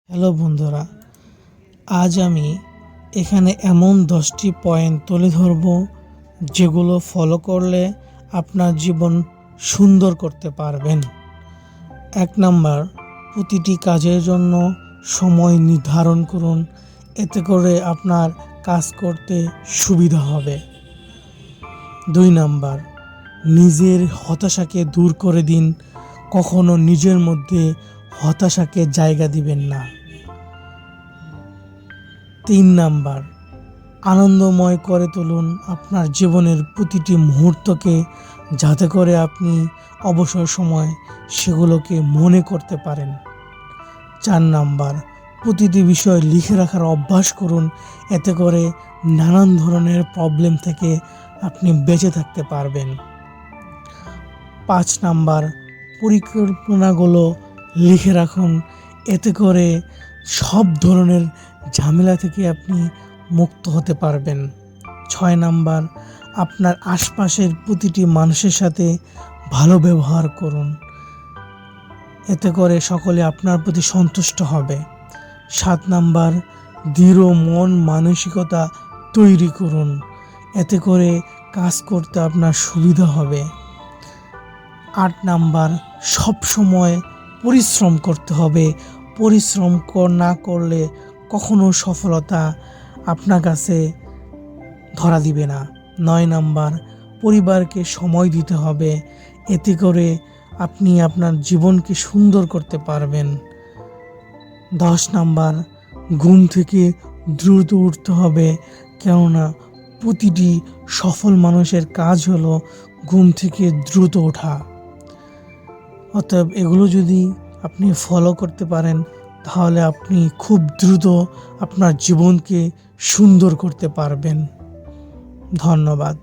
Hello বন্ধুরা, আজ আমি এখানে এমন 10টি পয়েন্ট তুলে ধরব যেগুলো ফলো করলে আপনার জীবন সুন্দর করতে পারবেন। 1 নাম্বার, প্রতিটি কাজের জন্য সময় নির্ধারণ করুন, এতে করে আপনার কাজ করতে সুবিধা হবে। 2 নাম্বার, নিজের হতাশাকে দূর করে দিন, কখনো নিজের মধ্যে হতাশাকে জায়গা দিবেন না। 3 নাম্বার, আনন্দময় করে তুলুন আপনার জীবনের প্রতিটি মুহূর্তকে, যাতে করে আপনি অবসর সময় সেগুলোকে মনে করতে পারেন। 4 নাম্বার, প্রতিটি বিষয় লিখে রাখার অভ্যাস করুন, এতে করে নানান ধরনের প্রবলেম থেকে আপনি বেঁচে থাকতে পারবেন। 5 নাম্বার, পরিকল্পনাগুলো লিখে রাখুন, এতে করে সব ধরনের ঝামেলা থেকে আপনি মুক্ত হতে পারবেন। 6 নাম্বার, আপনার আশপাশের প্রতিটি মানুষের সাথে ভালো ব্যবহার করুন, এতে করে সকলে আপনার প্রতি সন্তুষ্ট হবে। 7 নাম্বার, দৃঢ় মন মানসিকতা তৈরি করুন, এতে করে কাজ করতে আপনার সুবিধা হবে। 8 নাম্বার, সবসময় পরিশ্রম করতে হবে, পরিশ্রম না করলে কখনো সফলতা আপনার কাছে ধরা দিবে না। 9 নাম্বার, পরিবারকে সময় দিতে হবে, এতে করে আপনি আপনার জীবনকে সুন্দর করতে পারবেন। 10 নাম্বার, ঘুম থেকে দ্রুত উঠতে হবে, কেননা প্রতিটি সফল মানুষের কাজ হলো ঘুম থেকে দ্রুত ওঠা। অতএব এগুলো যদি আপনি ফলো করতে পারেন, তাহলে আপনি খুব দ্রুত আপনার জীবনকে সুন্দর করতে পারবেন। ধন্যবাদ।